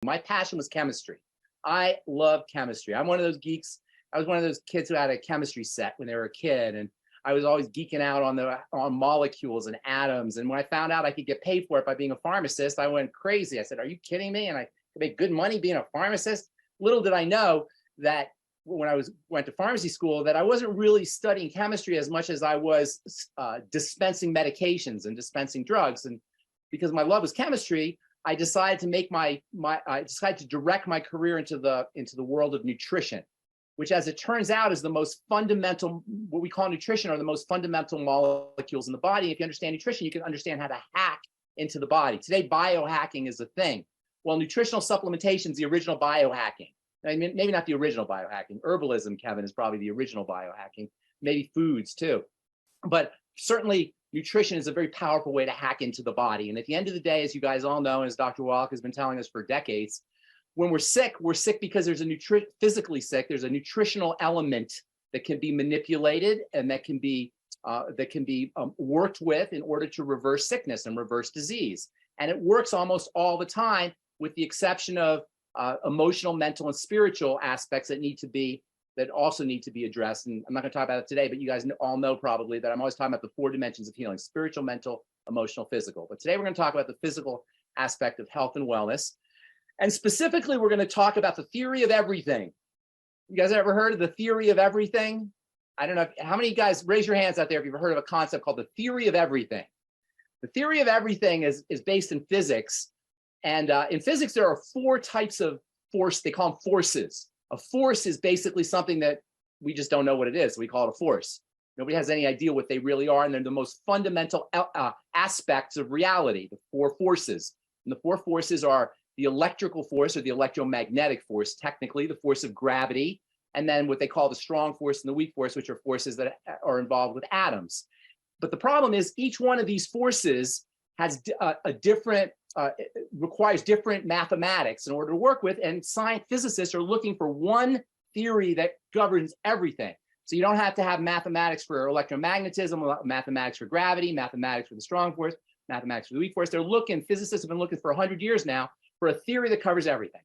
My passion was chemistry. I love chemistry. I'm one of those geeks. I was one of those kids who had a chemistry set when they were a kid, and I was always geeking out on molecules and atoms. And when I found out I could get paid for it by being a pharmacist, I went crazy. I said, "Are you kidding me?" And I could make good money being a pharmacist. Little did I know that when I went to pharmacy school, that I wasn't really studying chemistry as much as I was dispensing medications and dispensing drugs. And because my love was chemistry, I decided to make I decided to direct my career into the world of nutrition, which, as it turns out, is the most fundamental. What we call nutrition are the most fundamental molecules in the body. If you understand nutrition, you can understand how to hack into the body. Today, biohacking is a thing. Well, nutritional supplementation is the original biohacking. I mean, maybe not the original biohacking. Herbalism, Kevin, is probably the original biohacking. Maybe foods too, but certainly nutrition is a very powerful way to hack into the body. And at the end of the day, as you guys all know, and as Dr. Wallach has been telling us for decades, when we're sick because there's physically sick, there's a nutritional element that can be manipulated and that can be worked with in order to reverse sickness and reverse disease. And it works almost all the time, with the exception of emotional, mental, and spiritual aspects that also need to be addressed. And I'm not going to talk about it today, but you guys all know probably that I'm always talking about the 4 dimensions of healing: spiritual, mental, emotional, physical. But today we're going to talk about the physical aspect of health and wellness. And specifically, we're going to talk about the theory of everything. You guys ever heard of the theory of everything? I don't know. How many guys, raise your hands out there if you've ever heard of a concept called the theory of everything. The theory of everything is based in physics. And in physics, there are 4 types of force. They call them forces. A force is basically something that we just don't know what it is. So we call it a force. Nobody has any idea what they really are. And they're the most fundamental aspects of reality, the 4 forces. And the 4 forces are the electrical force, or the electromagnetic force, technically, the force of gravity, and then what they call the strong force and the weak force, which are forces that are involved with atoms. But the problem is, each one of these forces has requires different mathematics in order to work with, and physicists are looking for one theory that governs everything. So you don't have to have mathematics for electromagnetism, mathematics for gravity, mathematics for the strong force, mathematics for the weak force. Physicists have been looking for 100 years now for a theory that covers everything.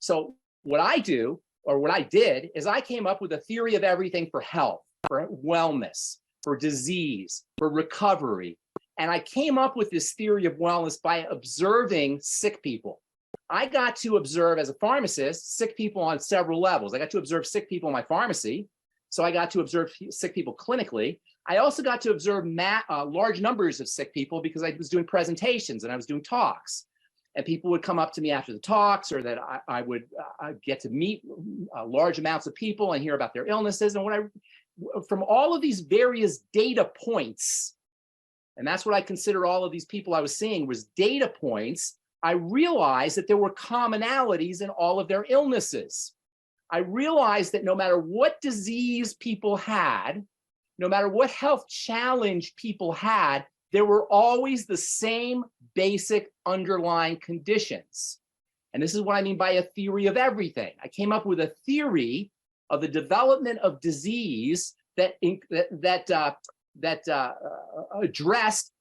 So what I did, is I came up with a theory of everything for health, for wellness, for disease, for recovery. And I came up with this theory of wellness by observing sick people. I got to observe, as a pharmacist, sick people on several levels. I got to observe sick people in my pharmacy. So I got to observe sick people clinically. I also got to observe large numbers of sick people because I was doing presentations and I was doing talks. And people would come up to me after the talks, or that I would get to meet large amounts of people and hear about their illnesses. And from all of these various data points, and that's what I consider all of these people I was seeing was data points, I realized that there were commonalities in all of their illnesses. I realized that no matter what disease people had, no matter what health challenge people had, there were always the same basic underlying conditions. And this is what I mean by a theory of everything. I came up with a theory of the development of disease that addressed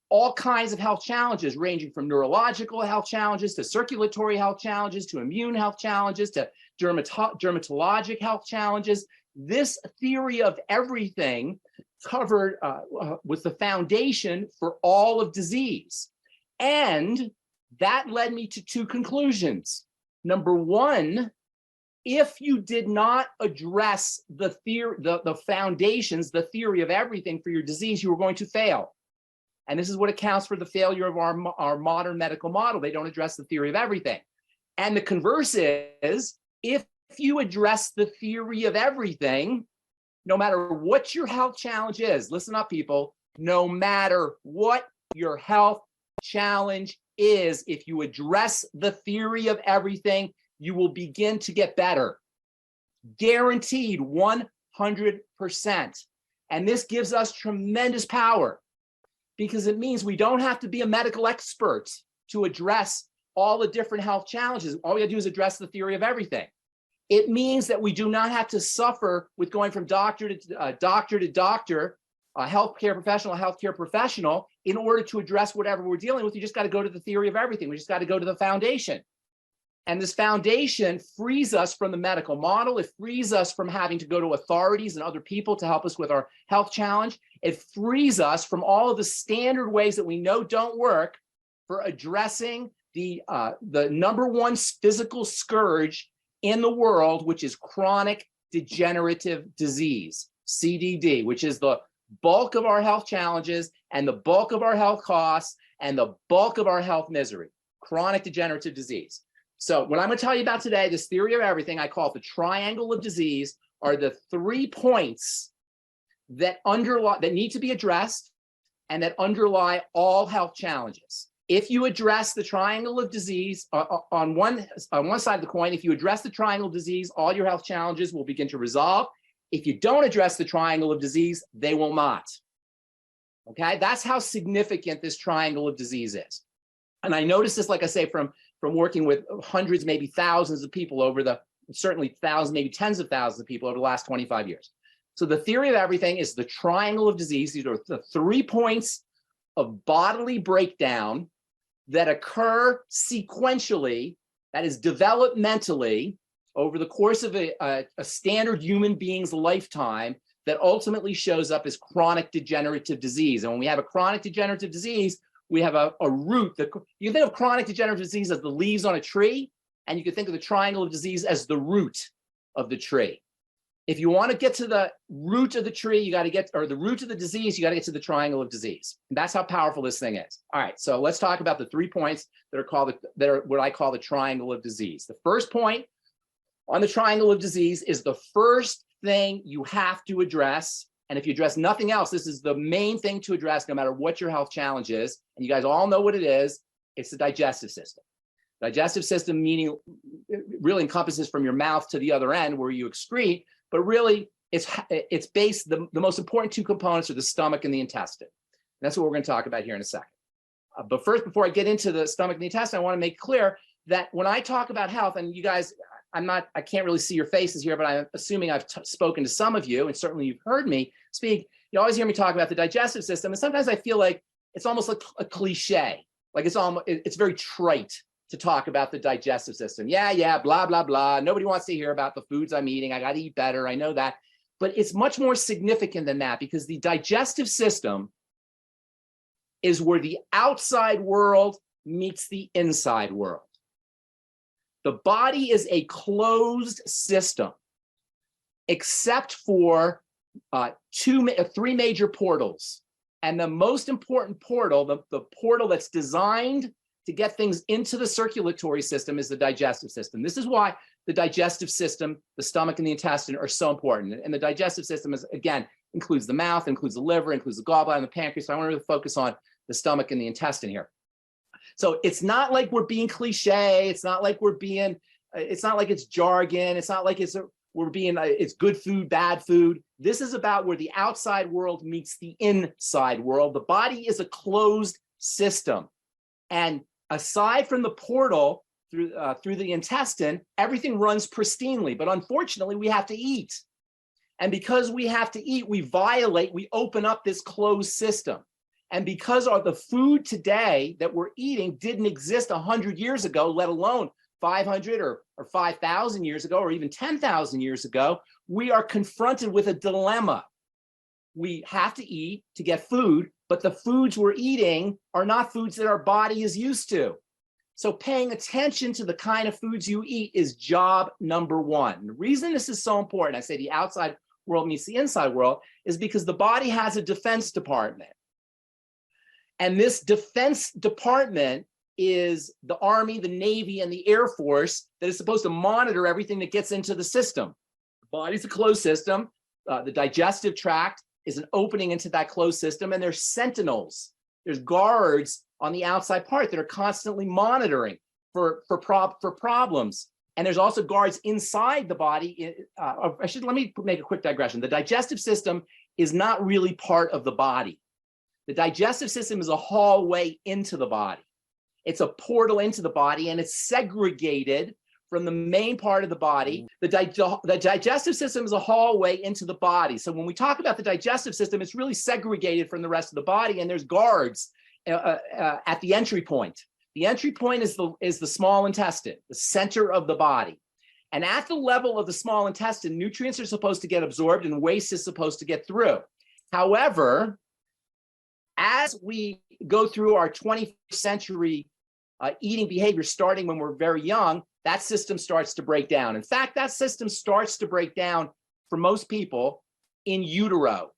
all kinds of health challenges, ranging from neurological health challenges to circulatory health challenges to immune health challenges to dermatologic health challenges. This theory of everything covered was the foundation for all of disease. And that led me to 2 conclusions. Number 1, if you did not address the foundations, the theory of everything for your disease, you were going to fail. And this is what accounts for the failure of our modern medical model. They don't address the theory of everything. And the converse is, if you address the theory of everything, no matter what your health challenge is, listen up, people, no matter what your health challenge is, if you address the theory of everything, you will begin to get better. Guaranteed 100%. And this gives us tremendous power, because it means we don't have to be a medical expert to address all the different health challenges. All we gotta do is address the theory of everything. It means that we do not have to suffer with going from doctor to doctor, a healthcare professional, in order to address whatever we're dealing with. You just got to go to the theory of everything. We just got to go to the foundation. And this foundation frees us from the medical model. It frees us from having to go to authorities and other people to help us with our health challenge. It frees us from all of the standard ways that we know don't work for addressing the number one physical scourge in the world, which is chronic degenerative disease, CDD, which is the bulk of our health challenges and the bulk of our health costs and the bulk of our health misery, chronic degenerative disease. So what I'm going to tell you about today, this theory of everything, I call it the triangle of disease, are the 3 points that need to be addressed and that underlie all health challenges. If you address the triangle of disease on one side of the coin, if you address the triangle of disease, all your health challenges will begin to resolve. If you don't address the triangle of disease, they will not. Okay, that's how significant this triangle of disease is. And I noticed this, like I say, from working with hundreds, maybe thousands of people over certainly thousands, maybe tens of thousands of people over the last 25 years. So the theory of everything is the triangle of disease. These are the 3 points of bodily breakdown that occur sequentially, that is developmentally, over the course of a standard human being's lifetime, that ultimately shows up as chronic degenerative disease. And when we have a chronic degenerative disease, we have a root. You can think of chronic degenerative disease as the leaves on a tree, and you can think of the triangle of disease as the root of the tree. If you want to get to the root of the tree, you got to get, or the root of the disease, you got to get to the triangle of disease. And that's how powerful this thing is. All right, so let's talk about the 3 points that are what I call the triangle of disease. The first point on the triangle of disease is the first thing you have to address. And if you address nothing else, this is the main thing to address no matter what your health challenge is. And you guys all know what it is. It's the digestive system. Digestive system meaning it really encompasses from your mouth to the other end where you excrete, but really it's based, the most important 2 components are the stomach and the intestine. And that's what we're going to talk about here in a second. But first, before I get into the stomach and the intestine, I want to make clear that when I talk about health, and you guys, I can't really see your faces here, but I'm assuming I've spoken to some of you, and certainly you've heard me speak. You always hear me talk about the digestive system, and sometimes I feel like it's almost like a cliche, like it's very trite to talk about the digestive system. Yeah, blah, blah, blah. Nobody wants to hear about the foods I'm eating. I got to eat better. I know that. But it's much more significant than that, because the digestive system is where the outside world meets the inside world. The body is a closed system, except for 3 major portals. And the most important portal, the portal that's designed to get things into the circulatory system, is the digestive system. This is why the digestive system, the stomach and the intestine, are so important. And the digestive system is, again, includes the mouth, includes the liver, includes the gallbladder and the pancreas. So I want to really focus on the stomach and the intestine here. So it's not like we're being cliche. It's not like it's not like it's jargon. It's not like it's good food, bad food. This is about where the outside world meets the inside world. The body is a closed system. And aside from the portal through the intestine, everything runs pristinely. But unfortunately, we have to eat. And because we have to eat, we open up this closed system. And because of the food today that we're eating didn't exist 100 years ago, let alone 500 or 5,000 years ago, or even 10,000 years ago, we are confronted with a dilemma. We have to eat to get food, but the foods we're eating are not foods that our body is used to. So paying attention to the kind of foods you eat is job number 1. The reason this is so important, I say the outside world meets the inside world, is because the body has a defense department. And this defense department is the Army, the Navy, and the Air Force that is supposed to monitor everything that gets into the system. The body's a closed system. The digestive tract is an opening into that closed system, and there's sentinels. There's guards on the outside part that are constantly monitoring for problems. And there's also guards inside the body. Let me make a quick digression. The digestive system is not really part of the body. The digestive system is a hallway into the body. It's a portal into the body, and it's segregated from the main part of the body. The digestive system is a hallway into the body. So when we talk about the digestive system, it's really segregated from the rest of the body, and there's guards at the entry point. The entry point is the small intestine, the center of the body. And at the level of the small intestine, nutrients are supposed to get absorbed and waste is supposed to get through. However, as we go through our 21st century eating behavior, starting when we're very young, that system starts to break down. In fact, that system starts to break down for most people in utero,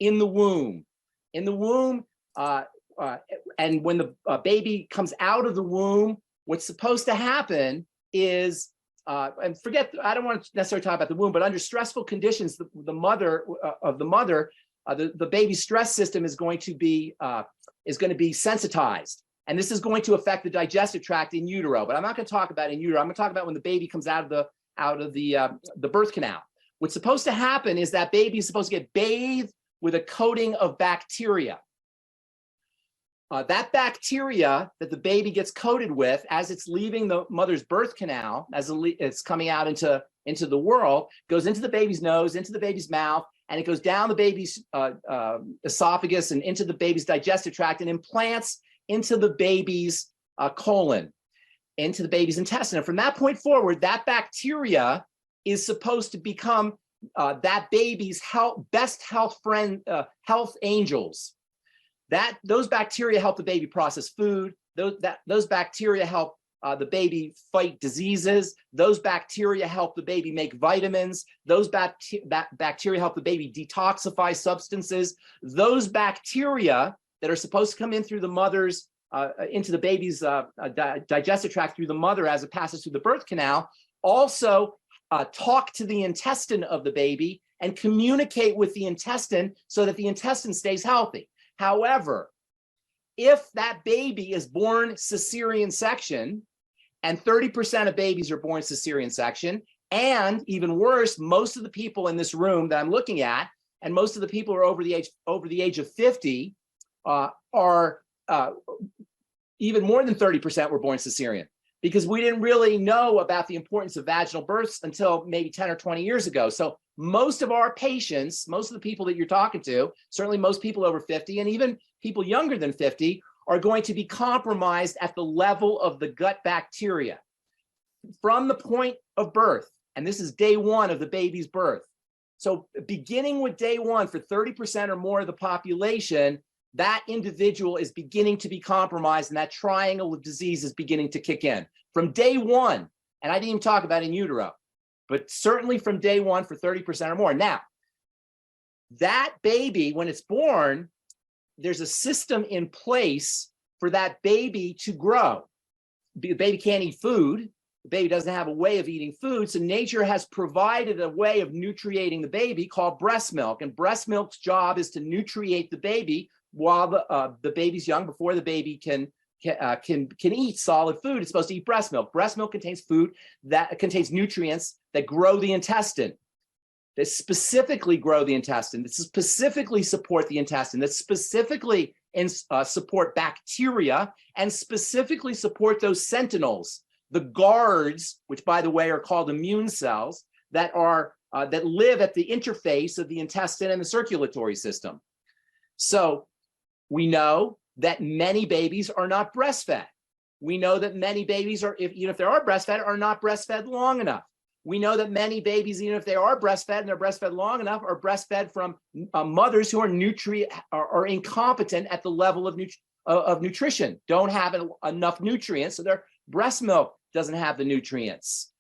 in the womb. In the womb, and when the baby comes out of the womb, what's supposed to happen is, and forget, I don't want to necessarily talk about the womb, but under stressful conditions, the mother, the baby's stress system is going to be sensitized. And this is going to affect the digestive tract in utero, but I'm not going to talk about in utero. I'm going to talk about when the baby comes out of the birth canal. What's supposed to happen is that baby is supposed to get bathed with a coating of bacteria. That bacteria that the baby gets coated with as it's leaving the mother's birth canal, as it's coming out into the world, goes into the baby's nose, into the baby's mouth, and it goes down the baby's esophagus and into the baby's digestive tract and implants into the baby's colon, into the baby's intestine. And from that point forward, that bacteria is supposed to become that baby's best health friend, health angels. Those bacteria help the baby process food. Those bacteria help the baby fight diseases. Those bacteria help the baby make vitamins. Those bacteria help the baby detoxify substances. Those bacteria that are supposed to come in through the mother's, into the baby's digestive tract through the mother as it passes through the birth canal, also talk to the intestine of the baby and communicate with the intestine so that the intestine stays healthy. However, if that baby is born cesarean section, and 30% of babies are born cesarean section, and even worse, most of the people in this room that I'm looking at, and most of the people who are over the age of 50, are even more than 30% were born cesarean, because we didn't really know about the importance of vaginal births until maybe 10 or 20 years ago. So most of our patients, most of the people that you're talking to, certainly most people over 50 and even people younger than 50, are going to be compromised at the level of the gut bacteria from the point of birth. And this is day one of the baby's birth. So beginning with day one, for 30% or more of the population, that individual is beginning to be compromised, and that triangle of disease is beginning to kick in from day one. And I didn't even talk about in utero, but certainly from day one for 30% or more. Now, that baby, when it's born, there's a system in place for that baby to grow. The baby can't eat food. The baby doesn't have a way of eating food. So nature has provided a way of nutriating the baby called breast milk. And breast milk's job is to nutriate the baby while the baby's young, before the baby can eat solid food. It's supposed to eat breast milk. Breast milk contains food that contains nutrients that grow the intestine, that specifically grow the intestine, that specifically support the intestine, that specifically support bacteria, and specifically support those sentinels, the guards, which by the way are called immune cells, that live at the interface of the intestine and the circulatory system. So we know that many babies are not breastfed. We know that many babies are, even if they are breastfed, are not breastfed long enough. We know that many babies, even if they are breastfed and they're breastfed long enough, are breastfed from mothers who are incompetent at the level of nutrition, don't have enough nutrients, so their breast milk doesn't have the nutrients.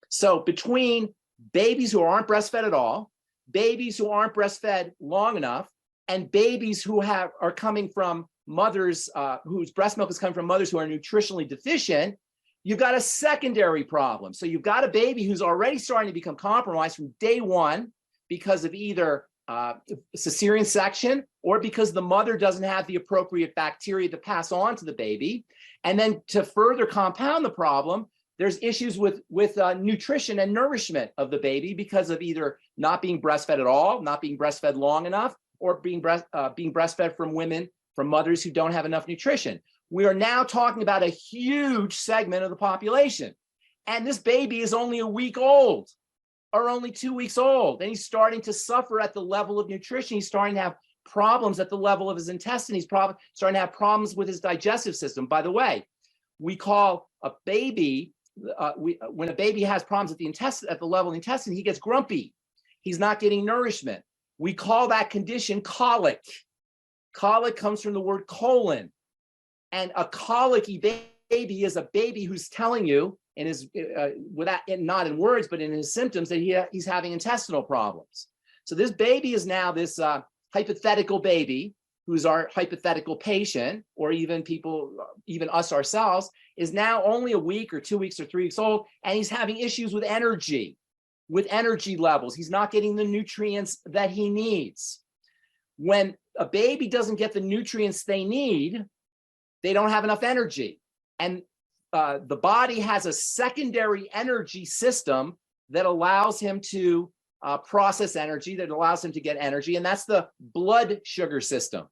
So between babies who aren't breastfed at all, babies who aren't breastfed long enough, and babies who are coming from mothers whose breast milk is coming from mothers who are nutritionally deficient, you've got a secondary problem. So you've got a baby who's already starting to become compromised from day one because of either cesarean section or because the mother doesn't have the appropriate bacteria to pass on to the baby. And then to further compound the problem, there's issues with nutrition and nourishment of the baby because of either not being breastfed at all, not being breastfed long enough, or being breastfed from mothers who don't have enough nutrition. We are now talking about a huge segment of the population. And this baby is only a week old or only 2 weeks old. And he's starting to suffer at the level of nutrition. He's starting to have problems at the level of his intestine. He's starting to have problems with his digestive system. By the way, We call a baby, when a baby has problems at the intestine, at the level of the intestine, he gets grumpy. He's not getting nourishment. We call that condition colic. Colic comes from the word colon. And a colicky baby is a baby who's telling you, in his, without, not in words, but in his symptoms, that he's having intestinal problems. So this baby is now this hypothetical baby, who's our hypothetical patient, or even people, even us ourselves, is now only a week or 2 weeks or 3 weeks old, and he's having issues with energy levels. He's not getting the nutrients that he needs. When a baby doesn't get the nutrients they need, they don't have enough energy. And the body has a secondary energy system that allows him to process energy, that allows him to get energy, and that's the blood sugar system.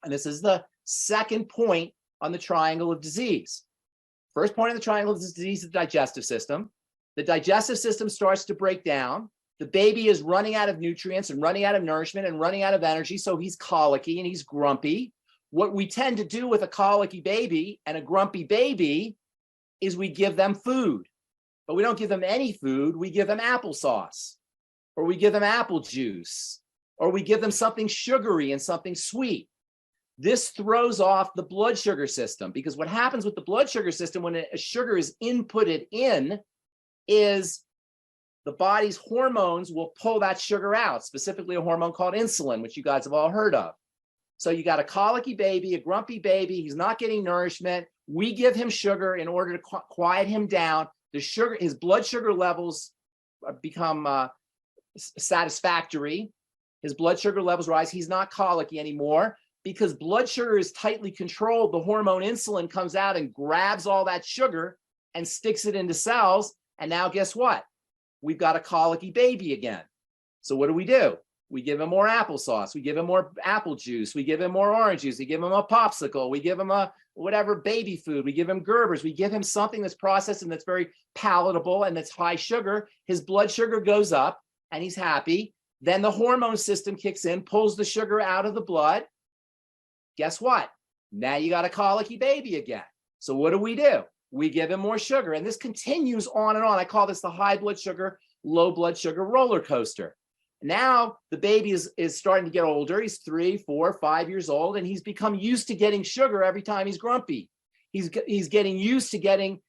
And this is the second point on the triangle of disease. First point on the triangle of disease is the digestive system. The digestive system starts to break down. The baby is running out of nutrients and running out of nourishment and running out of energy, so he's colicky and he's grumpy. What we tend to do with a colicky baby and a grumpy baby is we give them food, but we don't give them any food. We give them applesauce, or we give them apple juice, or we give them something sugary and something sweet. This throws off the blood sugar system, because what happens with the blood sugar system when a sugar is inputted in is the body's hormones will pull that sugar out, specifically a hormone called insulin, which you guys have all heard of. So you got a colicky baby, a grumpy baby, he's not getting nourishment. We give him sugar in order to quiet him down. The sugar, his blood sugar levels become satisfactory. His blood sugar levels rise. He's not colicky anymore. Because blood sugar is tightly controlled, the hormone insulin comes out and grabs all that sugar and sticks it into cells. And now guess what? We've got a colicky baby again. So what do? We give him more applesauce. We give him more apple juice. We give him more orange juice. We give him a popsicle. We give him a whatever baby food. We give him Gerbers. We give him something that's processed and that's very palatable and that's high sugar. His blood sugar goes up and he's happy. Then the hormone system kicks in, pulls the sugar out of the blood. Guess what? Now you got a colicky baby again. So what do? We give him more sugar, and this continues on and on. I call this the high blood sugar, low blood sugar roller coaster. Now the baby is starting to get older. He's 3, 4, 5 years old, and he's become used to getting sugar every time he's grumpy. He's getting used to getting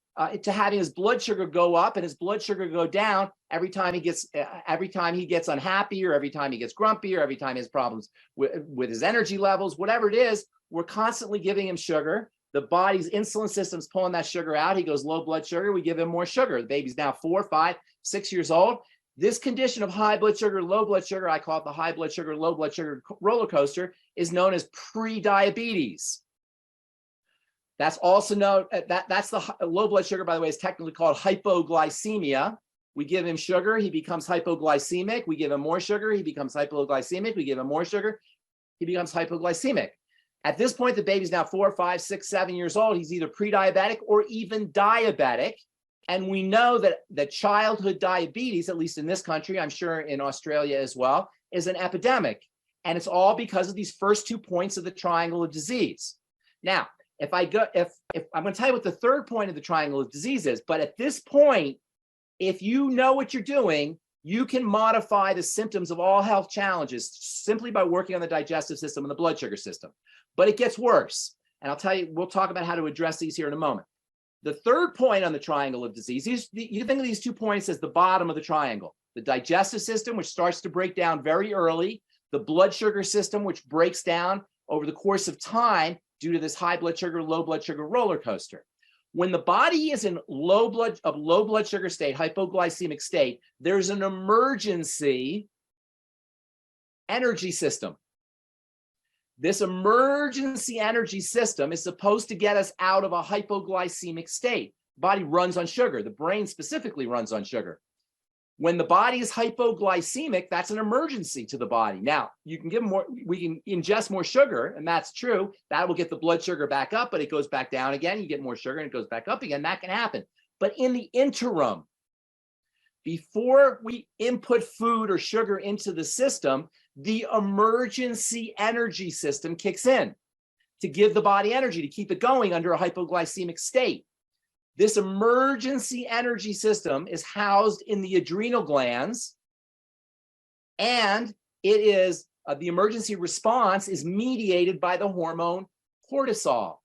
to having his blood sugar go up and his blood sugar go down every time he gets unhappy, or every time he gets grumpy, or every time he has problems with his energy levels, whatever it is. We're constantly giving him sugar. The body's insulin system's pulling that sugar out. He goes low blood sugar. We give him more sugar. The baby's now 4, 5, 6 years old. This condition of high blood sugar, low blood sugar, I call it the high blood sugar, low blood sugar roller coaster, is known as pre-diabetes. That's also known, that's the low blood sugar, by the way, is technically called hypoglycemia. We give him sugar, he becomes hypoglycemic. We give him more sugar, he becomes hypoglycemic. We give him more sugar, he becomes hypoglycemic. At this point, the baby's now 4, 5, 6, 7 years old. He's either pre-diabetic or even diabetic. And we know that childhood diabetes, at least in this country, I'm sure in Australia as well, is an epidemic. And it's all because of these first 2 points of the triangle of disease. Now, if I'm going to tell you what the third point of the triangle of disease is, but at this point, if you know what you're doing, you can modify the symptoms of all health challenges simply by working on the digestive system and the blood sugar system. But it gets worse. And I'll tell you, we'll talk about how to address these here in a moment. The third point on the triangle of disease, you think of these 2 points as the bottom of the triangle. The digestive system, which starts to break down very early. The blood sugar system, which breaks down over the course of time due to this high blood sugar, low blood sugar roller coaster. When the body is in low blood sugar state, hypoglycemic state, there's an emergency energy system. This emergency energy system is supposed to get us out of a hypoglycemic state. The body runs on sugar. The brain specifically runs on sugar. When the body is hypoglycemic, that's an emergency to the body. Now, you can give more, we can ingest more sugar, and that's true. That will get the blood sugar back up, but it goes back down again. You get more sugar and it goes back up again. That can happen. But in the interim, before we input food or sugar into the system, the emergency energy system kicks in. to give the body energy, to keep it going under a hypoglycemic state. This emergency energy system is housed in the adrenal glands, and it is the emergency response is mediated by the hormone cortisol.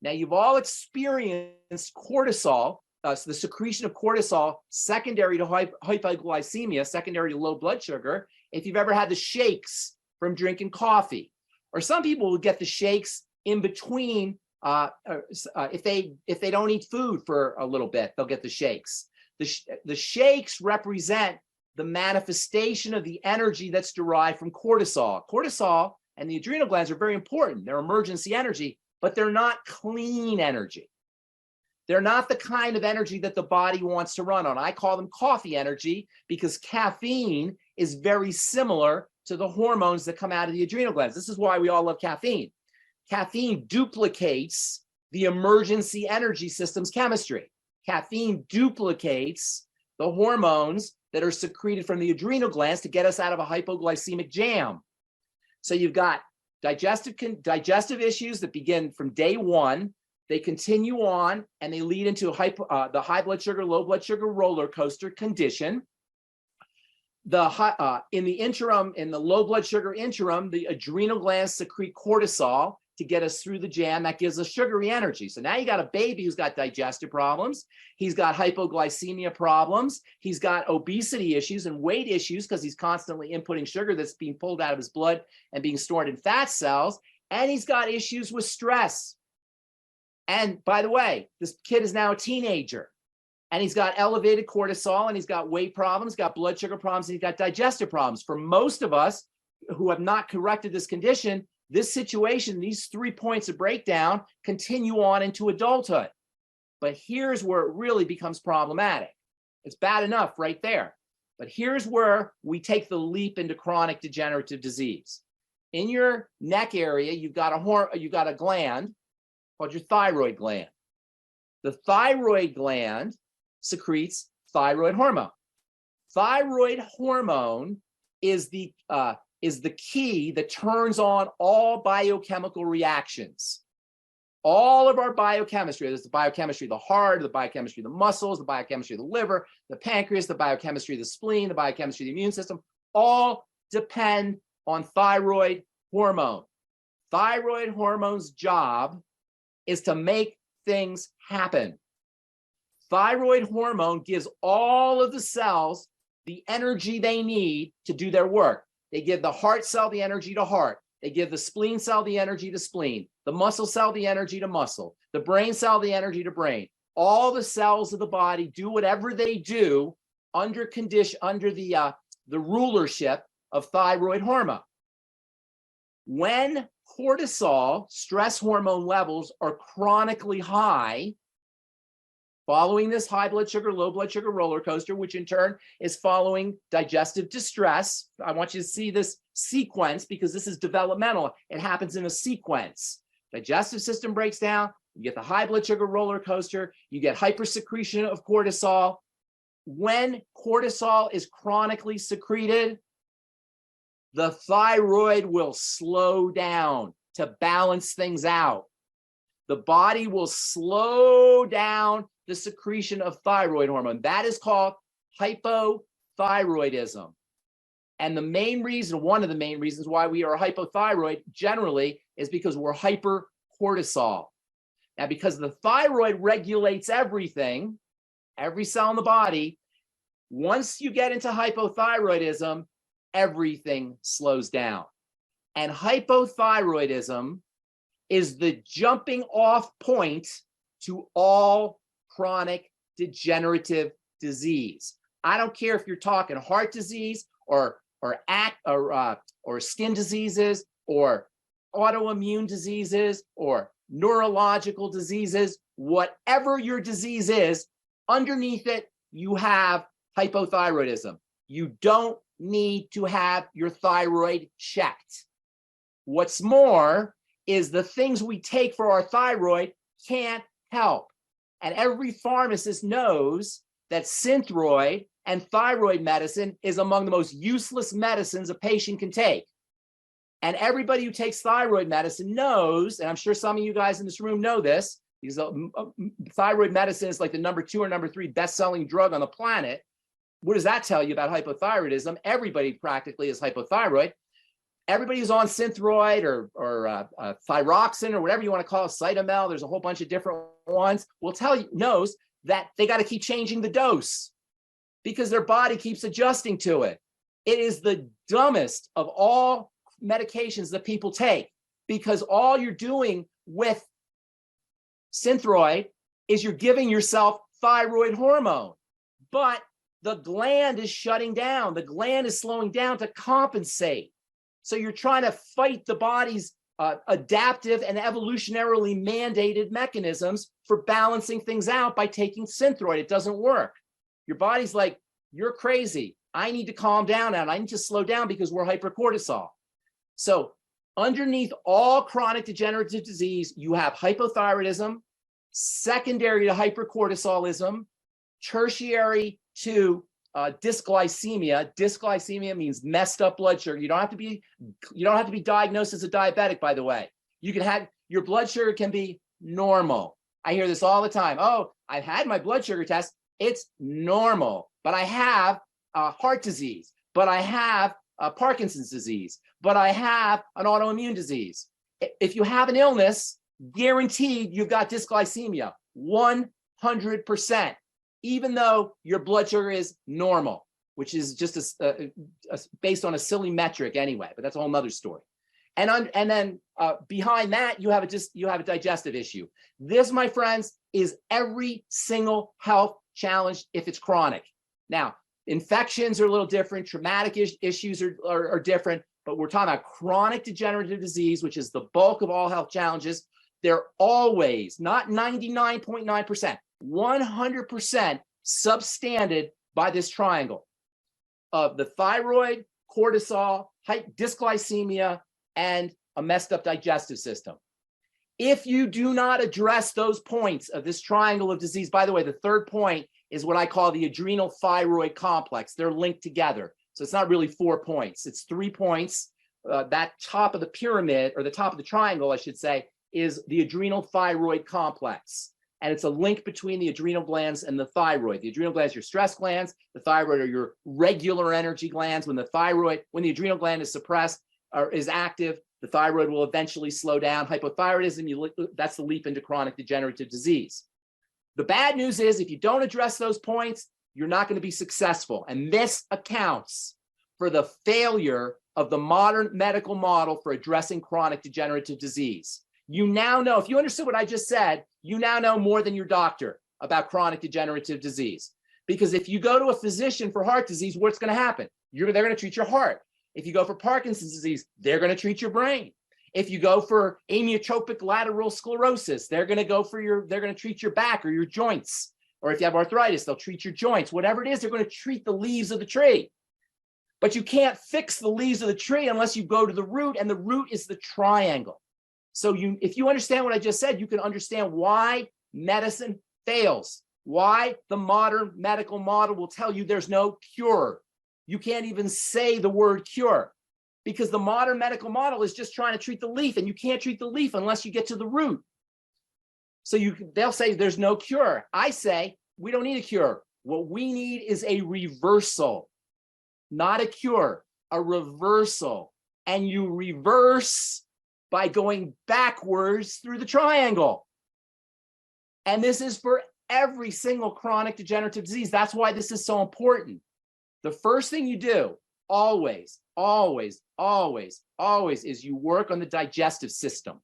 Now, you've all experienced cortisol, so the secretion of cortisol secondary to hypoglycemia, secondary to low blood sugar, if you've ever had the shakes from drinking coffee. Or some people will get the shakes in between, if they don't eat food for a little bit, they'll get the shakes. The shakes represent the manifestation of the energy that's derived from cortisol. Cortisol and the adrenal glands are very important. They're emergency energy, but they're not clean energy. They're not the kind of energy that the body wants to run on. I call them coffee energy because caffeine is very similar to the hormones that come out of the adrenal glands. This is why we all love caffeine. Caffeine duplicates the emergency energy system's chemistry. Caffeine duplicates the hormones that are secreted from the adrenal glands to get us out of a hypoglycemic jam. So you've got digestive issues that begin from day one. They continue on and they lead into the high blood sugar, low blood sugar roller coaster condition. In the interim, in the low blood sugar interim, the adrenal glands secrete cortisol to get us through the jam. That gives us sugary energy. So now you got a baby who's got digestive problems. He's got hypoglycemia problems. He's got obesity issues and weight issues because he's constantly inputting sugar that's being pulled out of his blood and being stored in fat cells. And he's got issues with stress. And by the way, this kid is now a teenager. And he's got elevated cortisol, and he's got weight problems, got blood sugar problems, and he's got digestive problems. For most of us who have not corrected this condition, this situation, these 3 points of breakdown continue on into adulthood. But here's where it really becomes problematic. It's bad enough right there. But here's where we take the leap into chronic degenerative disease. In your neck area, you've got a gland called your thyroid gland. The thyroid gland secretes thyroid hormone. Thyroid hormone is the key that turns on all biochemical reactions. All of our biochemistry, there's the biochemistry of the heart, the biochemistry of the muscles, the biochemistry of the liver, the pancreas, the biochemistry of the spleen, the biochemistry of the immune system, all depend on thyroid hormone. Thyroid hormone's job is to make things happen. Thyroid hormone gives all of the cells the energy they need to do their work. They give the heart cell the energy to heart. They give the spleen cell the energy to spleen, the muscle cell the energy to muscle, the brain cell the energy to brain. All the cells of the body do whatever they do under the rulership of thyroid hormone. When cortisol, stress hormone levels, are chronically high, following this high blood sugar, low blood sugar roller coaster, which in turn is following digestive distress. I want you to see this sequence because this is developmental. It happens in a sequence. Digestive system breaks down, you get the high blood sugar roller coaster, you get hypersecretion of cortisol. When cortisol is chronically secreted, the thyroid will slow down to balance things out. The body will slow down the secretion of thyroid hormone. That is called hypothyroidism. And the main reason, one of the main reasons why we are hypothyroid generally is because we're hypercortisol. Now, because the thyroid regulates everything, every cell in the body, once you get into hypothyroidism, everything slows down. And hypothyroidism is the jumping off point to all chronic degenerative disease. I don't care if you're talking heart disease or skin diseases or autoimmune diseases or neurological diseases, whatever your disease is, underneath it, you have hypothyroidism. You don't need to have your thyroid checked. What's more is the things we take for our thyroid can't help. And every pharmacist knows that Synthroid and thyroid medicine is among the most useless medicines a patient can take. And everybody who takes thyroid medicine knows, and I'm sure some of you guys in this room know this, because thyroid medicine is like the #2 or #3 best-selling drug on the planet. What does that tell you about hypothyroidism? Everybody practically is hypothyroid. Everybody who's on Synthroid or thyroxine or whatever you want to call it, Cytomel, there's a whole bunch of different ones, will tell you, knows that they got to keep changing the dose because their body keeps adjusting to it. It is the dumbest of all medications that people take, because all you're doing with Synthroid is you're giving yourself thyroid hormone, but the gland is shutting down. The gland is slowing down to compensate. So you're trying to fight the body's adaptive and evolutionarily mandated mechanisms for balancing things out by taking Synthroid. It doesn't work. Your body's like, you're crazy. I need to calm down now. I need to slow down because we're hypercortisol. So underneath all chronic degenerative disease, you have hypothyroidism, secondary to hypercortisolism, tertiary to dysglycemia. Dysglycemia means messed up blood sugar. You don't have to be diagnosed as a diabetic, by the way. You can have your blood sugar can be normal. I hear this all the time. Oh, I've had my blood sugar test. It's normal, but I have heart disease, but I have Parkinson's disease, but I have an autoimmune disease. If you have an illness, guaranteed you've got dysglycemia, 100%, even though your blood sugar is normal, which is just based on a silly metric anyway, but that's a whole nother story. And then behind that, you have a digestive issue. This, my friends, is every single health challenge if it's chronic. Now, infections are a little different, traumatic issues are different, but we're talking about chronic degenerative disease, which is the bulk of all health challenges. They're always, not 99.9%, 100% substandard by this triangle of the thyroid, cortisol, dysglycemia, and a messed up digestive system. If you do not address those points of this triangle of disease, by the way, the third point is what I call the adrenal thyroid complex. They're linked together. So it's not really 4 points. It's 3 points. That top of the pyramid, or the top of the triangle, I should say, is the adrenal thyroid complex. And it's a link between the adrenal glands and the thyroid. The adrenal glands are your stress glands. The thyroid are your regular energy glands. When the adrenal gland is suppressed or is active, the thyroid will eventually slow down. Hypothyroidism, that's the leap into chronic degenerative disease. The bad news is if you don't address those points, you're not going to be successful. And this accounts for the failure of the modern medical model for addressing chronic degenerative disease. You now know, if you understood what I just said, you now know more than your doctor about chronic degenerative disease. Because if you go to a physician for heart disease, what's going to happen? They're going to treat your heart. If you go for Parkinson's disease, they're going to treat your brain. If you go for amyotrophic lateral sclerosis, they're going to treat your back or your joints. Or if you have arthritis, they'll treat your joints. Whatever it is, they're going to treat the leaves of the tree. But you can't fix the leaves of the tree unless you go to the root, and the root is the triangle. So if you understand what I just said, you can understand why medicine fails, why the modern medical model will tell you there's no cure. You can't even say the word cure, because the modern medical model is just trying to treat the leaf, and you can't treat the leaf unless you get to the root. So they'll say there's no cure. I say we don't need a cure. What we need is a reversal, not a cure, a reversal. And you reverse by going backwards through the triangle. And this is for every single chronic degenerative disease. That's why this is so important. The first thing you do, always, always, always, always, is you work on the digestive system.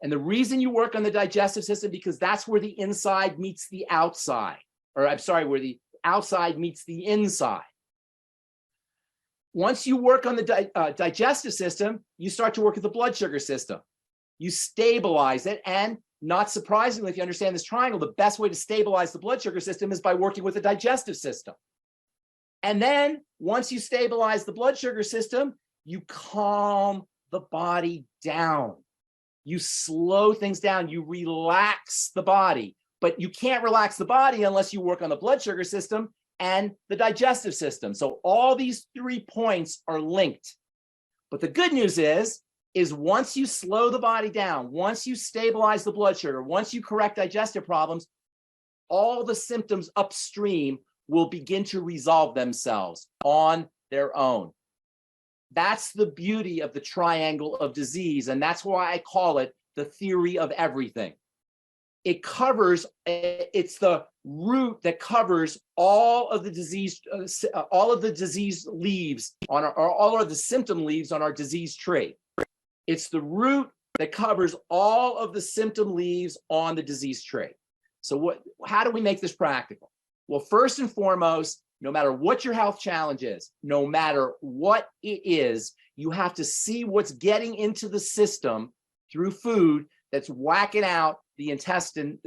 And the reason you work on the digestive system, because that's where the inside meets the outside, or I'm sorry, where the outside meets the inside. Once you work on the digestive system, you start to work with the blood sugar system. You stabilize it, and not surprisingly, if you understand this triangle, the best way to stabilize the blood sugar system is by working with the digestive system. And then once you stabilize the blood sugar system, you calm the body down. You slow things down, you relax the body, but you can't relax the body unless you work on the blood sugar system and the digestive system. So all these 3 points are linked. But the good news is once you slow the body down, once you stabilize the blood sugar, once you correct digestive problems, all the symptoms upstream will begin to resolve themselves on their own. That's the beauty of the triangle of disease, and that's why I call it the theory of everything. It covers, it's the root that covers all of the disease leaves on our, or all of the symptom leaves on our disease tree. It's the root that covers all of the symptom leaves on the disease tree. So how do we make this practical? Well, first and foremost, no matter what your health challenge is, no matter what it is, you have to see what's getting into the system through food that's whacking out the intestine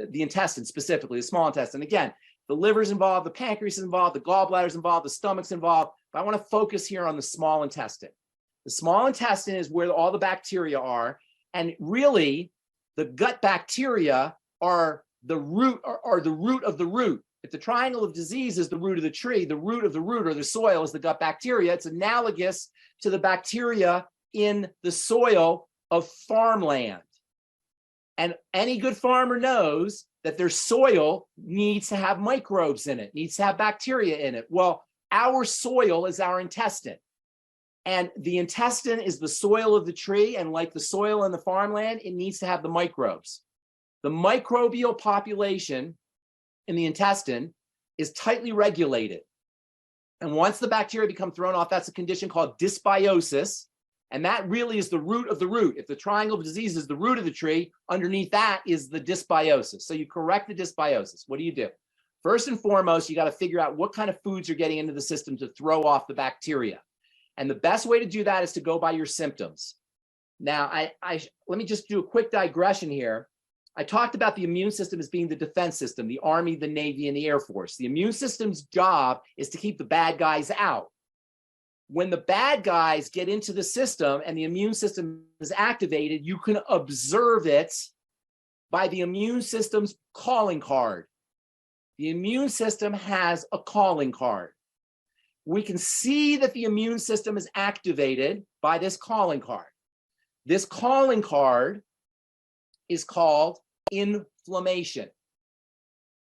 specifically, the small intestine. Again, the liver's involved, the pancreas is involved, the gallbladder's involved, the stomach's involved. But I want to focus here on the small intestine. The small intestine is where all the bacteria are. And really, the gut bacteria are the root, are the root of the root. If the triangle of disease is the root of the tree, the root of the root or the soil is the gut bacteria. It's analogous to the bacteria in the soil of farmland. And any good farmer knows that their soil needs to have microbes in it, needs to have bacteria in it. Well, our soil is our intestine. And the intestine is the soil of the tree. And like the soil in the farmland, it needs to have the microbes. The microbial population in the intestine is tightly regulated. And once the bacteria become thrown off, that's a condition called dysbiosis. And that really is the root of the root. If the triangle of disease is the root of the tree, underneath that is the dysbiosis. So you correct the dysbiosis. What do you do? First and foremost, you got to figure out what kind of foods you're getting into the system to throw off the bacteria. And the best way to do that is to go by your symptoms. Now, let me just do a quick digression here. I talked about the immune system as being the defense system, the Army, the Navy, and the Air Force. The immune system's job is to keep the bad guys out. When the bad guys get into the system and the immune system is activated, you can observe it by the immune system's calling card. The immune system has a calling card. We can see that the immune system is activated by this calling card. This calling card is called inflammation.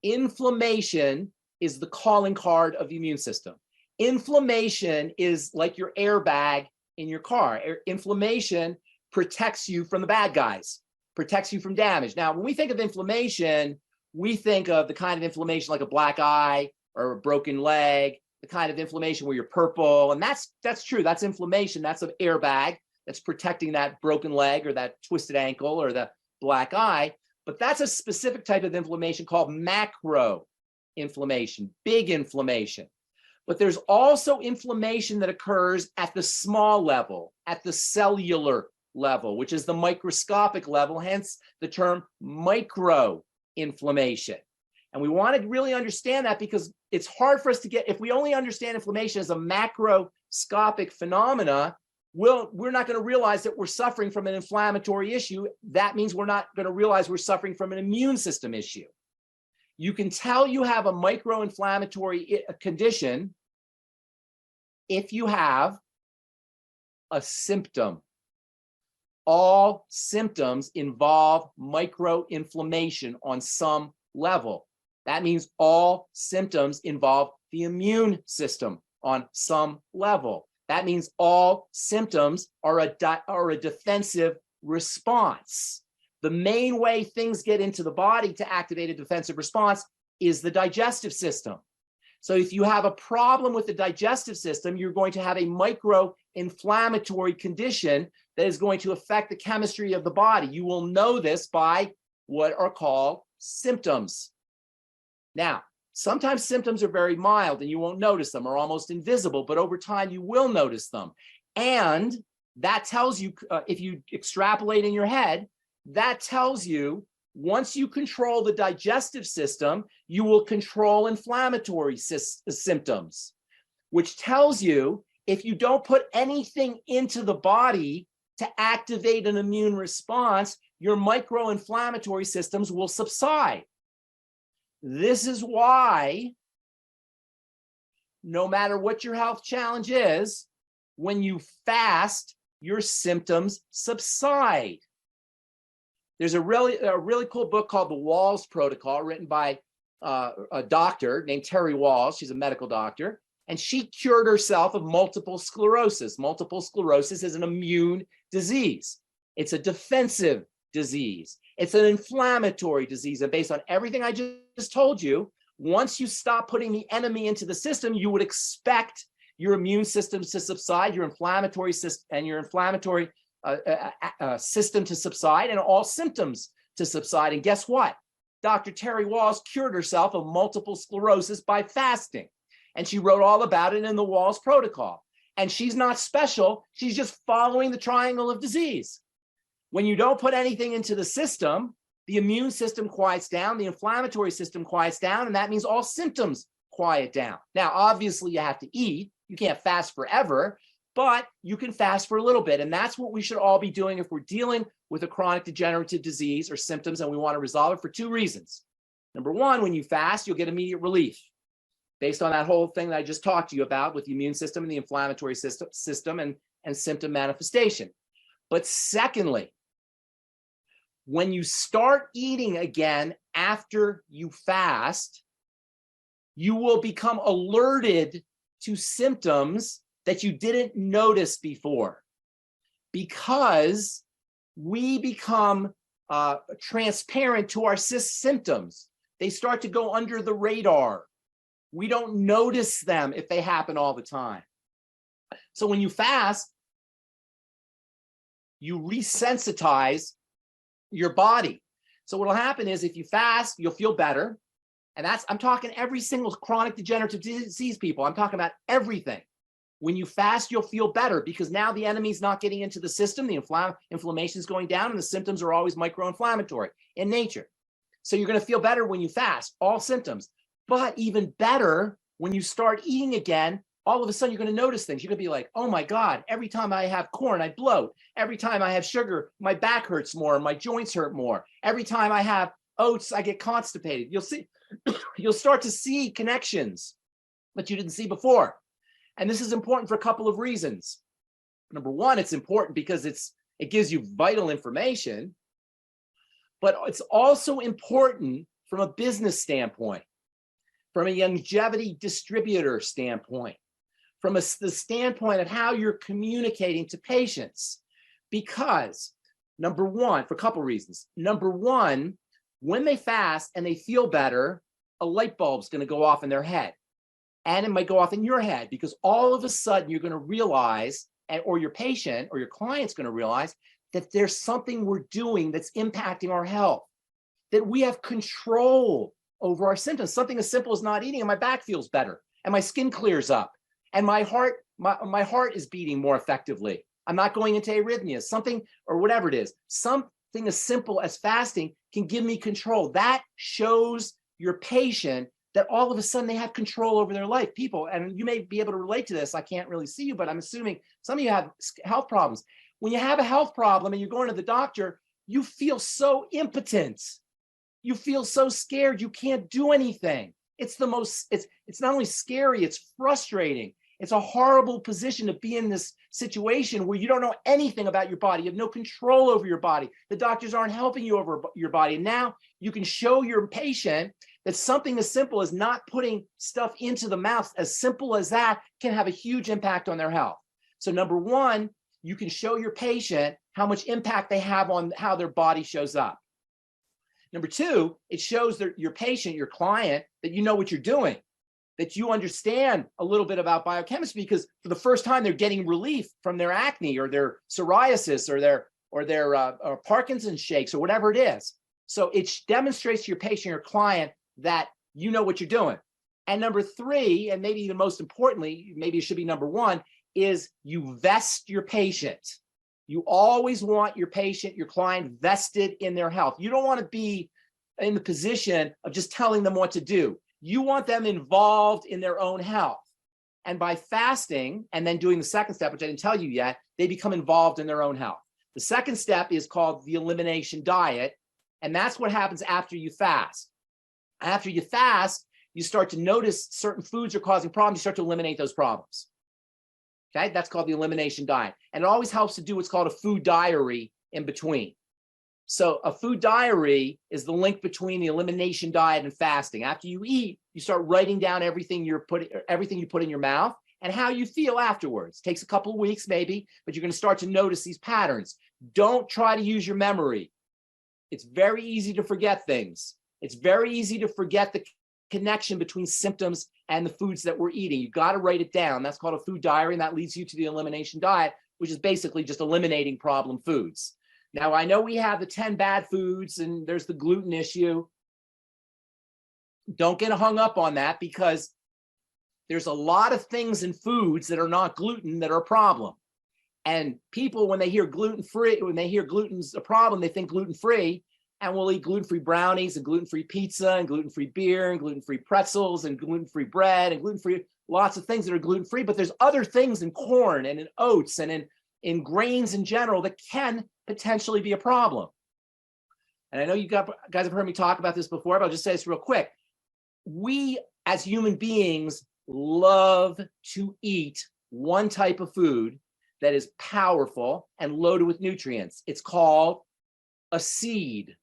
Inflammation is the calling card of the immune system. Inflammation is like your airbag in your car. Inflammation protects you from the bad guys, protects you from damage. Now, when we think of inflammation, we think of the kind of inflammation like a black eye or a broken leg, the kind of inflammation where you're purple. And that's true. That's inflammation. That's an airbag that's protecting that broken leg or that twisted ankle or the black eye. But that's a specific type of inflammation called macro inflammation, big inflammation. But there's also inflammation that occurs at the small level, at the cellular level, which is the microscopic level, hence the term microinflammation. And we want to really understand that because it's hard for us to get, if we only understand inflammation as a macroscopic phenomena, we're not going to realize that we're suffering from an inflammatory issue. That means we're not going to realize we're suffering from an immune system issue. You can tell you have a microinflammatory condition if you have a symptom. All symptoms involve microinflammation on some level. That means all symptoms involve the immune system on some level. That means all symptoms are a defensive response. The main way things get into the body to activate a defensive response is the digestive system. So if you have a problem with the digestive system, you're going to have a microinflammatory condition that is going to affect the chemistry of the body. You will know this by what are called symptoms. Now, sometimes symptoms are very mild and you won't notice them or almost invisible, but over time you will notice them. And that tells you, if you extrapolate in your head, that tells you once you control the digestive system, you will control inflammatory symptoms, which tells you if you don't put anything into the body to activate an immune response, your microinflammatory systems will subside. This is why, no matter what your health challenge is, when you fast, your symptoms subside. There's a really cool book called The Walls Protocol, written by a doctor named Terry Walls. She's a medical doctor, and she cured herself of multiple sclerosis. Multiple sclerosis is an immune disease. It's a defensive disease. It's an inflammatory disease. And based on everything I just told you, once you stop putting the enemy into the system, you would expect your immune system to subside, your inflammatory system and your inflammatory system to subside, and all symptoms to subside. And guess what? Dr. Terry Walls cured herself of multiple sclerosis by fasting. And she wrote all about it in the Walls Protocol. And she's not special. She's just following the triangle of disease. When you don't put anything into the system, the immune system quiets down, the inflammatory system quiets down, and that means all symptoms quiet down. Now, obviously, you have to eat. You can't fast forever, but you can fast for a little bit. And that's what we should all be doing if we're dealing with a chronic degenerative disease or symptoms and we want to resolve it, for two reasons. Number one, when you fast, you'll get immediate relief based on that whole thing that I just talked to you about with the immune system and the inflammatory system and symptom manifestation. But secondly, when you start eating again after you fast, you will become alerted to symptoms that you didn't notice before, because we become transparent to our symptoms. They start to go under the radar. We don't notice them if they happen all the time. So when you fast, you resensitize your body. So what will happen is, if you fast, you'll feel better. And I'm talking every single chronic degenerative disease, people. I'm talking about everything. When you fast, you'll feel better, because now the enemy's not getting into the system, the inflammation is going down, and the symptoms are always micro-inflammatory in nature. So you're going to feel better when you fast, all symptoms. But even better, when you start eating again, all of a sudden you're going to notice things. You're going to be like, oh my God, every time I have corn, I bloat. Every time I have sugar, my back hurts more, my joints hurt more. Every time I have oats, I get constipated. You'll start to see connections that you didn't see before. And this is important for a couple of reasons. Number one, it's important because it gives you vital information, but it's also important from a business standpoint, from a longevity distributor standpoint, from the standpoint of how you're communicating to patients. Because number one, for a couple of reasons. Number one, when they fast and they feel better, a light bulb's going to go off in their head. And it might go off in your head, because all of a sudden you're going to realize, or your patient or your client's going to realize, that there's something we're doing that's impacting our health, that we have control over our symptoms. Something as simple as not eating, and my back feels better, and my skin clears up, and my heart is beating more effectively. I'm not going into arrhythmias, something, or whatever it is. Something as simple as fasting can give me control. That shows your patient that all of a sudden they have control over their life. People, and you may be able to relate to this. I can't really see you, but I'm assuming some of you have health problems. When you have a health problem and you're going to the doctor, you feel so impotent. You feel so scared. You can't do anything. It's not only scary, it's frustrating. It's a horrible position to be in, this situation where you don't know anything about your body. You have no control over your body. The doctors aren't helping you over your body. And now you can show your patient that something as simple as not putting stuff into the mouth, as simple as that, can have a huge impact on their health. So number one, you can show your patient how much impact they have on how their body shows up. Number two, it shows your patient, your client, that you know what you're doing, that you understand a little bit about biochemistry, because for the first time they're getting relief from their acne or their psoriasis or their Parkinson's shakes or whatever it is. So it demonstrates to your patient, your client, that you know what you're doing. And number three, and maybe even most importantly, maybe it should be number one, is you vest your patient. You always want your patient, your client, vested in their health. You don't want to be in the position of just telling them what to do. You want them involved in their own health. And by fasting and then doing the second step, which I didn't tell you yet, they become involved in their own health. The second step is called the elimination diet. And that's what happens after you fast. After you fast, you start to notice certain foods are causing problems. You start to eliminate those problems. Okay, that's called the elimination diet. And it always helps to do what's called a food diary in between. So a food diary is the link between the elimination diet and fasting. After you eat, you start writing down everything you put in your mouth and how you feel afterwards. It takes a couple of weeks maybe, but you're going to start to notice these patterns. Don't try to use your memory. It's very easy to forget things. It's very easy to forget the connection between symptoms and the foods that we're eating. You've got to write it down. That's called a food diary, and that leads you to the elimination diet, which is basically just eliminating problem foods. Now, I know we have the 10 bad foods and there's the gluten issue. Don't get hung up on that, because there's a lot of things in foods that are not gluten that are a problem. And people, when they hear gluten-free, when they hear gluten's a problem, they think gluten-free, and we'll eat gluten-free brownies and gluten-free pizza and gluten-free beer and gluten-free pretzels and gluten-free bread and gluten-free, lots of things that are gluten-free. But there's other things in corn and in oats and in grains in general that can potentially be a problem. And I know you guys have heard me talk about this before, but I'll just say this real quick. We as human beings love to eat one type of food that is powerful and loaded with nutrients. It's called a seed.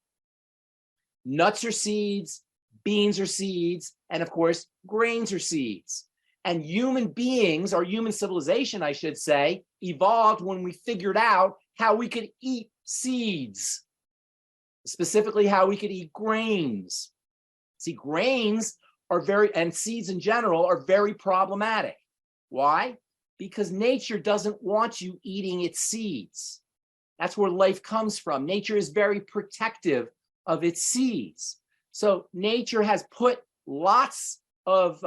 Nuts are seeds, beans are seeds, and of course, grains are seeds. And human beings, or human civilization, I should say, evolved when we figured out how we could eat seeds, specifically how we could eat grains. See, grains are and seeds in general are very problematic. Why? Because nature doesn't want you eating its seeds. That's where life comes from. Nature is very protective of its seeds. So nature has put lots of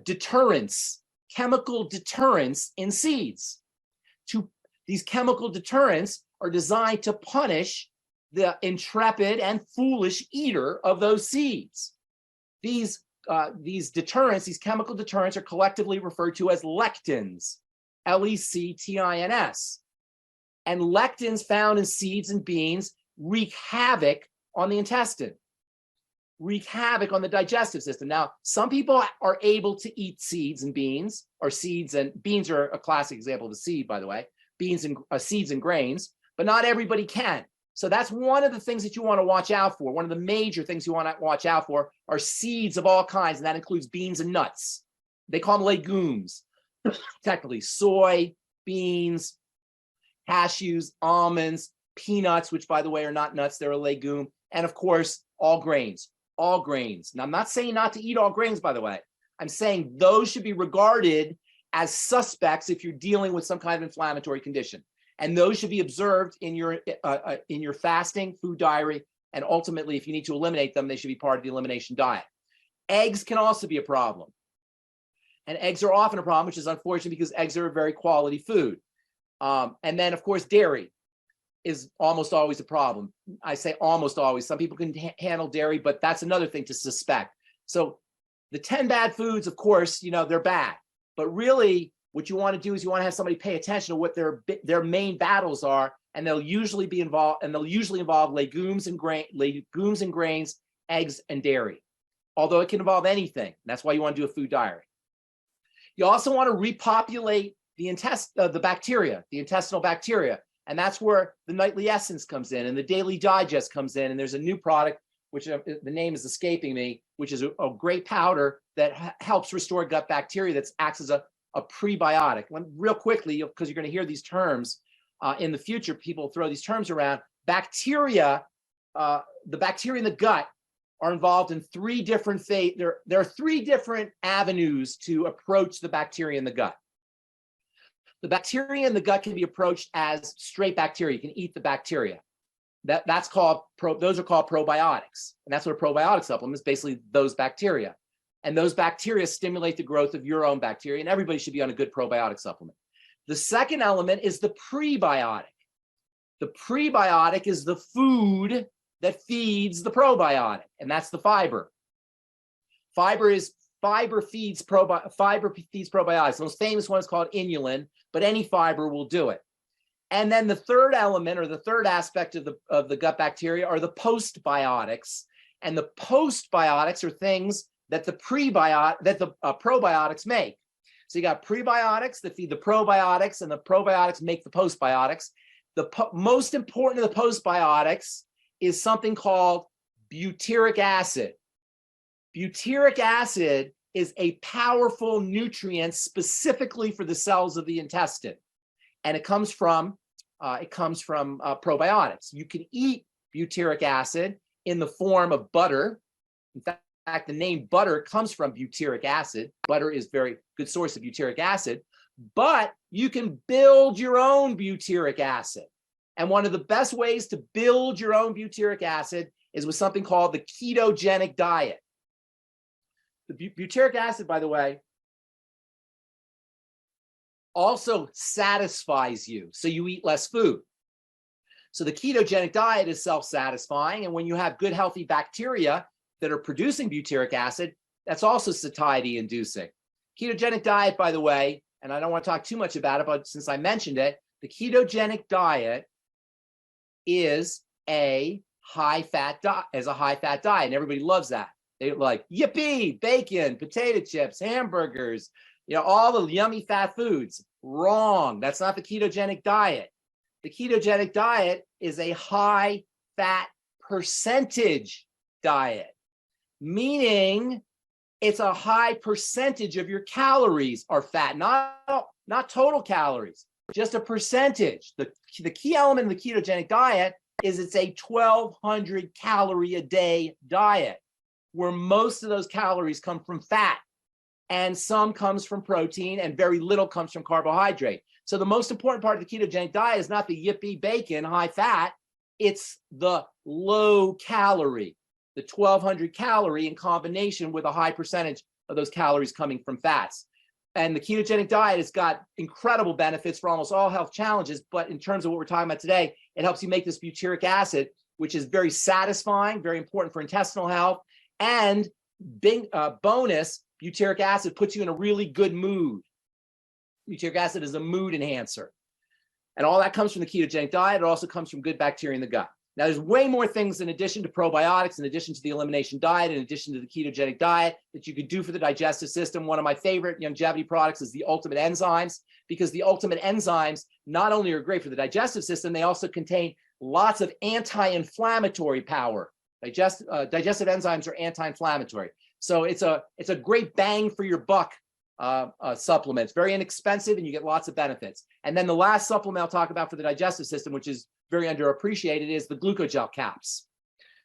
deterrents, chemical deterrents in seeds. These chemical deterrents are designed to punish the intrepid and foolish eater of those seeds. These deterrents, these chemical deterrents, are collectively referred to as lectins, Lectins. And lectins found in seeds and beans wreak havoc on the intestine, wreak havoc on the digestive system. Now, some people are able to eat seeds and beans, or seeds and beans are a classic example of a seed, by the way, beans and seeds and grains, but not everybody can. So that's one of the things that you want to watch out for. One of the major things you want to watch out for are seeds of all kinds, and that includes beans and nuts. They call them legumes, technically soy, beans, cashews, almonds, peanuts, which by the way are not nuts, they're a legume, and of course, all grains, all grains. Now, I'm not saying not to eat all grains, by the way. I'm saying those should be regarded as suspects if you're dealing with some kind of inflammatory condition. And those should be observed in your fasting food diary. And ultimately, if you need to eliminate them, they should be part of the elimination diet. Eggs can also be a problem. And eggs are often a problem, which is unfortunate because eggs are a very quality food. And then, of course, dairy is almost always a problem. I say almost always. Some people can handle dairy, but that's another thing to suspect. So the 10 bad foods, of course, they're bad. But really, what you want to do is you want to have somebody pay attention to what their main battles are, and they'll usually involve legumes and grains, eggs and dairy. Although it can involve anything. That's why you want to do a food diary. You also want to repopulate the bacteria, the intestinal bacteria, and that's where the nightly essence comes in and the daily digest comes in. And there's a new product, which the name is escaping me, which is a great powder that helps restore gut bacteria that acts as a prebiotic. Real quickly, because you're going to hear these terms in the future, people throw these terms around. Bacteria, the bacteria in the gut are involved in three different there are three different avenues to approach the bacteria in the gut. The bacteria in the gut can be approached as straight bacteria. You can eat the bacteria. Those are called probiotics, and that's what a probiotic supplement is, basically those bacteria. And those bacteria stimulate the growth of your own bacteria, and everybody should be on a good probiotic supplement. The second element is the prebiotic. The prebiotic is the food that feeds the probiotic, and that's the fiber. Fiber feeds probiotics. The most famous one is called inulin, but any fiber will do it. And then the third element, or the third aspect of the gut bacteria, are the postbiotics. And the postbiotics are things that the probiotics make. So you got prebiotics that feed the probiotics, and the probiotics make the postbiotics. The most important of the postbiotics is something called butyric acid. Butyric acid is a powerful nutrient specifically for the cells of the intestine, and it comes from probiotics. You can eat butyric acid in the form of butter. In fact, the name butter comes from butyric acid. Butter is a very good source of butyric acid, but you can build your own butyric acid. And one of the best ways to build your own butyric acid is with something called the ketogenic diet. The butyric acid, by the way, also satisfies you, so you eat less food. So the ketogenic diet is self-satisfying, and when you have good, healthy bacteria that are producing butyric acid, that's also satiety-inducing. Ketogenic diet, by the way, and I don't want to talk too much about it, but since I mentioned it, the ketogenic diet is a high-fat diet, and everybody loves that. They like, yippee, bacon, potato chips, hamburgers, all the yummy fat foods. Wrong. That's not the ketogenic diet. The ketogenic diet is a high fat percentage diet, meaning it's a high percentage of your calories are fat, not total calories, just a percentage. The key element of the ketogenic diet is it's a 1,200 calorie a day diet, where most of those calories come from fat, and some comes from protein, and very little comes from carbohydrate. So the most important part of the ketogenic diet is not the yippee bacon, high fat, it's the low calorie, the 1,200 calorie in combination with a high percentage of those calories coming from fats. And the ketogenic diet has got incredible benefits for almost all health challenges, but in terms of what we're talking about today, it helps you make this butyric acid, which is very satisfying, very important for intestinal health, and bonus, butyric acid puts you in a really good mood. Butyric acid is a mood enhancer. And all that comes from the ketogenic diet. It also comes from good bacteria in the gut. Now, there's way more things in addition to probiotics, in addition to the elimination diet, in addition to the ketogenic diet that you could do for the digestive system. One of my favorite longevity products is the Ultimate Enzymes, because the Ultimate Enzymes not only are great for the digestive system, they also contain lots of anti-inflammatory power. Digestive enzymes are anti-inflammatory. So it's a great bang for your buck supplement. It's very inexpensive and you get lots of benefits. And then the last supplement I'll talk about for the digestive system, which is very underappreciated, is the glucogel caps.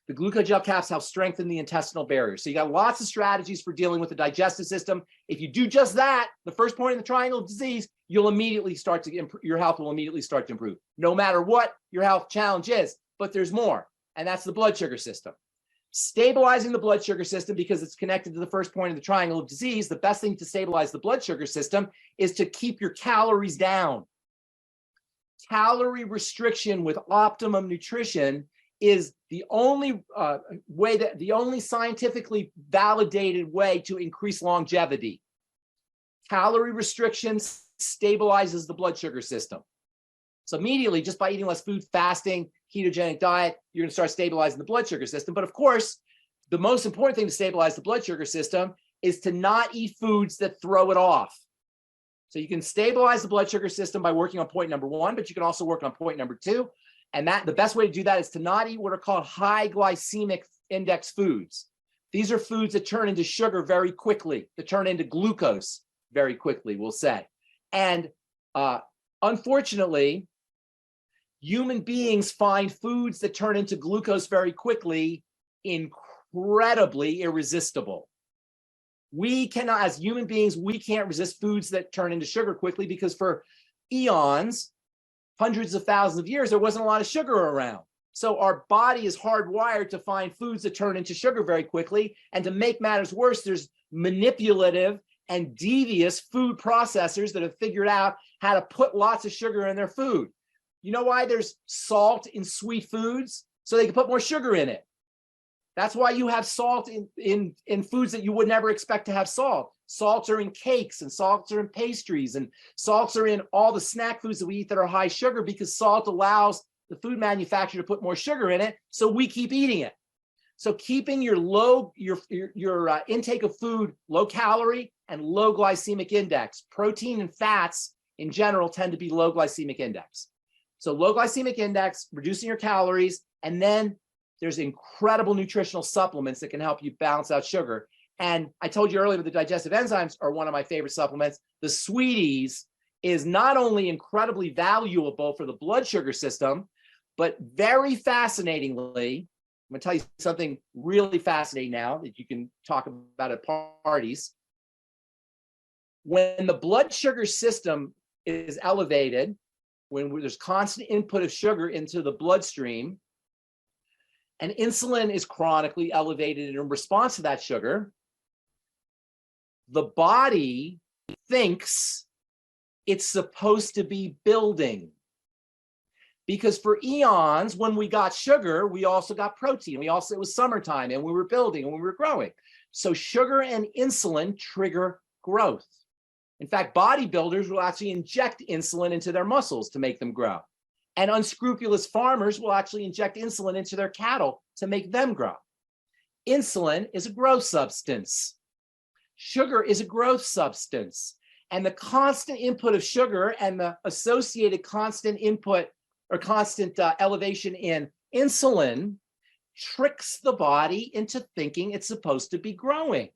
The glucogel caps help strengthen the intestinal barrier. So you got lots of strategies for dealing with the digestive system. If you do just that, the first point in the triangle of disease, you'll immediately start to improve. Your health will immediately start to improve, no matter what your health challenge is. But there's more, and that's the blood sugar system. Stabilizing the blood sugar system, because it's connected to the first point of the triangle of disease, the best thing to stabilize the blood sugar system is to keep your calories down. Calorie restriction with optimum nutrition is the only the only scientifically validated way to increase longevity. Calorie restriction stabilizes the blood sugar system. So immediately, just by eating less food, fasting, ketogenic diet, you're going to start stabilizing the blood sugar system. But of course, the most important thing to stabilize the blood sugar system is to not eat foods that throw it off. So you can stabilize the blood sugar system by working on point number 1, but you can also work on point number 2. And the best way to do that is to not eat what are called high glycemic index foods. These are foods that turn into sugar very quickly, that turn into glucose very quickly, we'll say. And unfortunately, human beings find foods that turn into glucose very quickly incredibly irresistible. We cannot, as human beings, we can't resist foods that turn into sugar quickly, because for eons, hundreds of thousands of years, there wasn't a lot of sugar around. So our body is hardwired to find foods that turn into sugar very quickly. And to make matters worse, there's manipulative and devious food processors that have figured out how to put lots of sugar in their food. You know why there's salt in sweet foods? So they can put more sugar in it. That's why you have salt in foods that you would never expect to have salt. Salts are in cakes, and salts are in pastries, and salts are in all the snack foods that we eat that are high sugar, because salt allows the food manufacturer to put more sugar in it, so we keep eating it. So keeping your intake of food low calorie and low glycemic index. Protein and fats in general tend to be low glycemic index. So low glycemic index, reducing your calories, and then there's incredible nutritional supplements that can help you balance out sugar. And I told you earlier, the digestive enzymes are one of my favorite supplements. The Sweeties is not only incredibly valuable for the blood sugar system, but very fascinatingly, I'm gonna tell you something really fascinating now that you can talk about at parties. When the blood sugar system is elevated, when there's constant input of sugar into the bloodstream, and insulin is chronically elevated in response to that sugar, the body thinks it's supposed to be building. Because for eons, when we got sugar, we also got protein. It was summertime and we were building and we were growing. So sugar and insulin trigger growth. In fact, bodybuilders will actually inject insulin into their muscles to make them grow. And unscrupulous farmers will actually inject insulin into their cattle to make them grow. Insulin is a growth substance. Sugar is a growth substance. And the constant input of sugar and the associated constant input or constant elevation in insulin tricks the body into thinking it's supposed to be growing.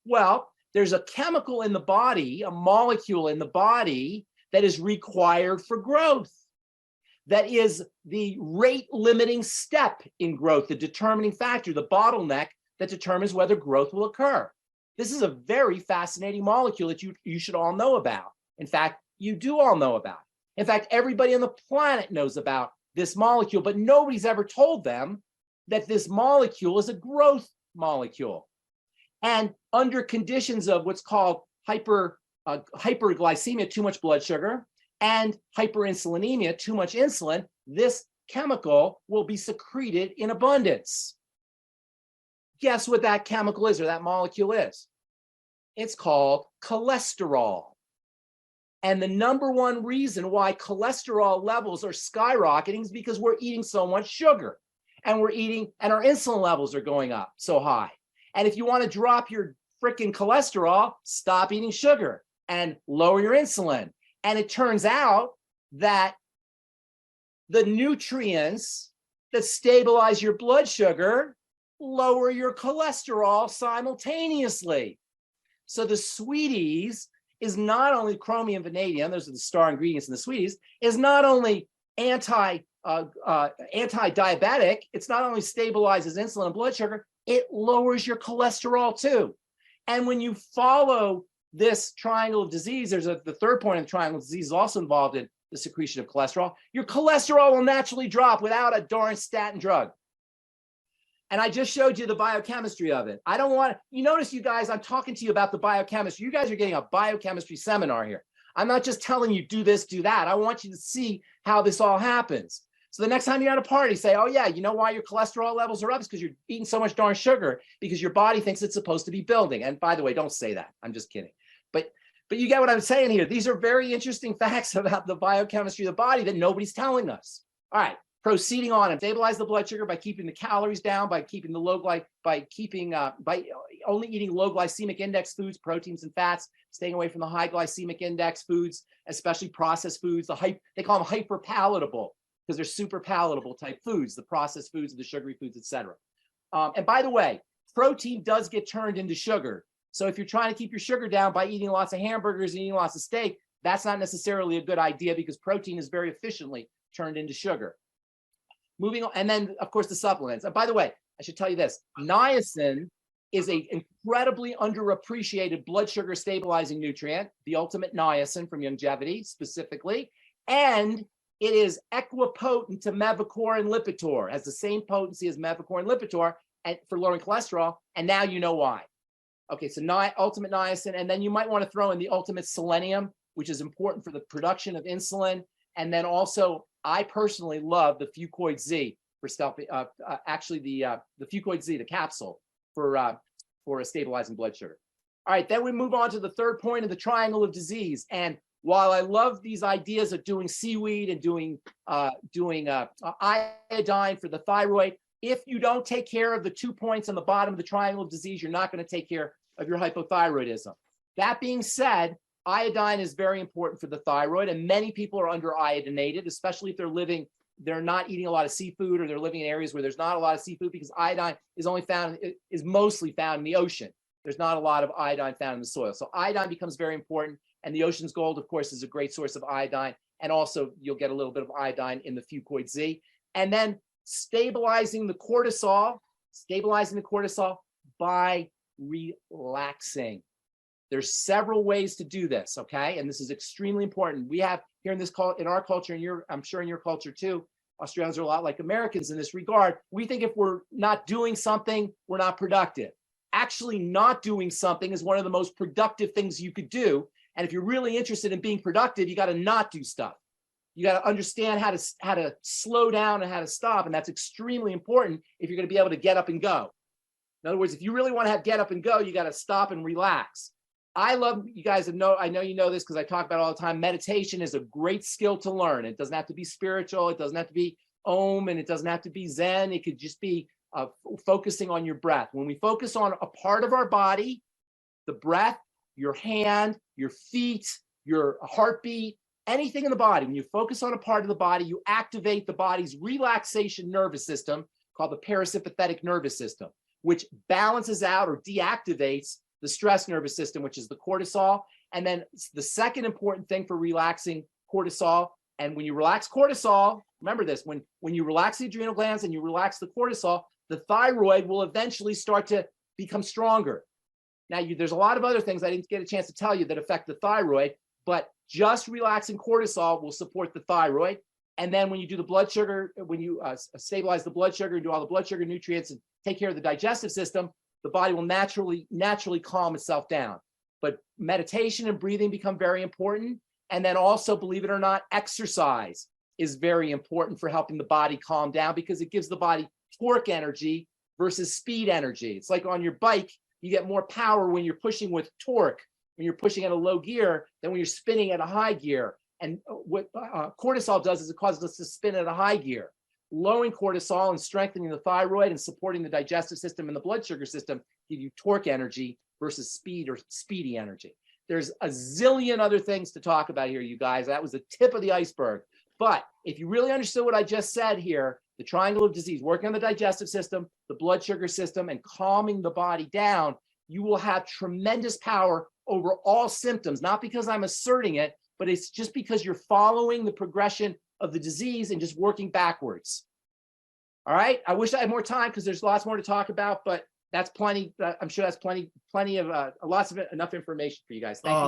Well, there's a chemical in the body, a molecule in the body that is required for growth. That is the rate limiting step in growth, the determining factor, the bottleneck that determines whether growth will occur. This is a very fascinating molecule that you should all know about. In fact, you do all know about. In fact, everybody on the planet knows about this molecule, but nobody's ever told them that this molecule is a growth molecule. And under conditions of what's called hyperglycemia, too much blood sugar, and hyperinsulinemia, too much insulin, this chemical will be secreted in abundance. Guess what that chemical is, or that molecule is? It's called cholesterol. And the number one reason why cholesterol levels are skyrocketing is because we're eating so much sugar, and our insulin levels are going up so high. And if you want to drop your freaking cholesterol, stop eating sugar and lower your insulin. And it turns out that the nutrients that stabilize your blood sugar lower your cholesterol simultaneously. So the Sweeties is not only chromium, vanadium, those are the star ingredients in the Sweeties, is not only anti-diabetic, it's not only stabilizes insulin and blood sugar, it lowers your cholesterol too. And when you follow this triangle of disease, the third point of the triangle of disease is also involved in the secretion of cholesterol. Your cholesterol will naturally drop without a darn statin drug. And I just showed you the biochemistry of it. I don't want to, you notice, you guys, I'm talking to you about the biochemistry. You guys are getting a biochemistry seminar here. I'm not just telling you do this, do that. I want you to see how this all happens. So the next time you're at a party, say, oh yeah, you know why your cholesterol levels are up? It's because you're eating so much darn sugar, because your body thinks it's supposed to be building. And by the way, don't say that. I'm just kidding. But you get what I'm saying here. These are very interesting facts about the biochemistry of the body that nobody's telling us. All right, proceeding on, and stabilize the blood sugar by keeping the calories down, by keeping the by only eating low glycemic index foods, proteins and fats, staying away from the high glycemic index foods, especially processed foods. They call them hyper palatable because they're super palatable type foods, the processed foods, the sugary foods, etc. And by the way, protein does get turned into sugar. So if you're trying to keep your sugar down by eating lots of hamburgers and eating lots of steak, that's not necessarily a good idea, because protein is very efficiently turned into sugar. Moving on, and then of course the supplements. And by the way, I should tell you this, niacin is an incredibly underappreciated blood sugar stabilizing nutrient, the ultimate niacin from Longevity specifically, and it is equipotent to Mevacor and Lipitor, has the same potency as Mevacor and Lipitor for lowering cholesterol, and now you know why. Okay, so ultimate niacin, and then you might want to throw in the ultimate selenium, which is important for the production of insulin. And then also, I personally love the Fucoid Z for actually the Fucoid Z, the capsule for stabilizing blood sugar. All right, then we move on to the third point of the triangle of disease. And while I love these ideas of doing seaweed and doing iodine for the thyroid, if you don't take care of the 2 points on the bottom of the triangle of disease, you're not going to take care of your hypothyroidism. That being said, iodine is very important for the thyroid, and many people are under-iodinated, especially if they're not eating a lot of seafood, or they're living in areas where there's not a lot of seafood, because iodine is mostly found in the ocean. There's not a lot of iodine found in the soil. So iodine becomes very important, and the ocean's gold, of course, is a great source of iodine, and also you'll get a little bit of iodine in the Fucoid Z. And then stabilizing the cortisol by relaxing. There's several ways to do this, okay? And this is extremely important. We have here in our culture, and I'm sure in your culture too, Australians are a lot like Americans in this regard. We think if we're not doing something, we're not productive. Actually, not doing something is one of the most productive things you could do. And if you're really interested in being productive, you got to not do stuff. You got to understand how to slow down and how to stop. And that's extremely important if you're going to be able to get up and go. In other words, if you really want to have get up and go, you got to stop and relax. I love, you guys know, I know you know this because I talk about it all the time. Meditation is a great skill to learn. It doesn't have to be spiritual. It doesn't have to be Om, and it doesn't have to be Zen. It could just be focusing on your breath. When we focus on a part of our body, the breath, your hand, your feet, your heartbeat, anything in the body, when you focus on a part of the body, you activate the body's relaxation nervous system called the parasympathetic nervous system, which balances out or deactivates the stress nervous system, which is the cortisol. And then the second important thing for relaxing cortisol, and when you relax cortisol, remember this, when you relax the adrenal glands and you relax the cortisol, the thyroid will eventually start to become stronger. Now, there's a lot of other things I didn't get a chance to tell you that affect the thyroid, but just relaxing cortisol will support the thyroid. And then when you do the blood sugar, when you stabilize the blood sugar and do all the blood sugar nutrients and take care of the digestive system, the body will naturally calm itself down. But meditation and breathing become very important. And then also, believe it or not, exercise is very important for helping the body calm down, because it gives the body torque energy versus speed energy. It's like on your bike, you get more power when you're pushing with torque, when you're pushing at a low gear, than when you're spinning at a high gear. And what cortisol does is it causes us to spin at a high gear. Lowering cortisol and strengthening the thyroid and supporting the digestive system and the blood sugar system give you torque energy versus speed or speedy energy. There's a zillion other things to talk about here, you guys. That was the tip of the iceberg. But if you really understood what I just said here, the triangle of disease, working on the digestive system, the blood sugar system, and calming the body down, you will have tremendous power over all symptoms, not because I'm asserting it, but it's just because you're following the progression of the disease and just working backwards. All right. I wish I had more time because there's lots more to talk about, but that's plenty. I'm sure that's plenty of enough information for you guys. Thank you.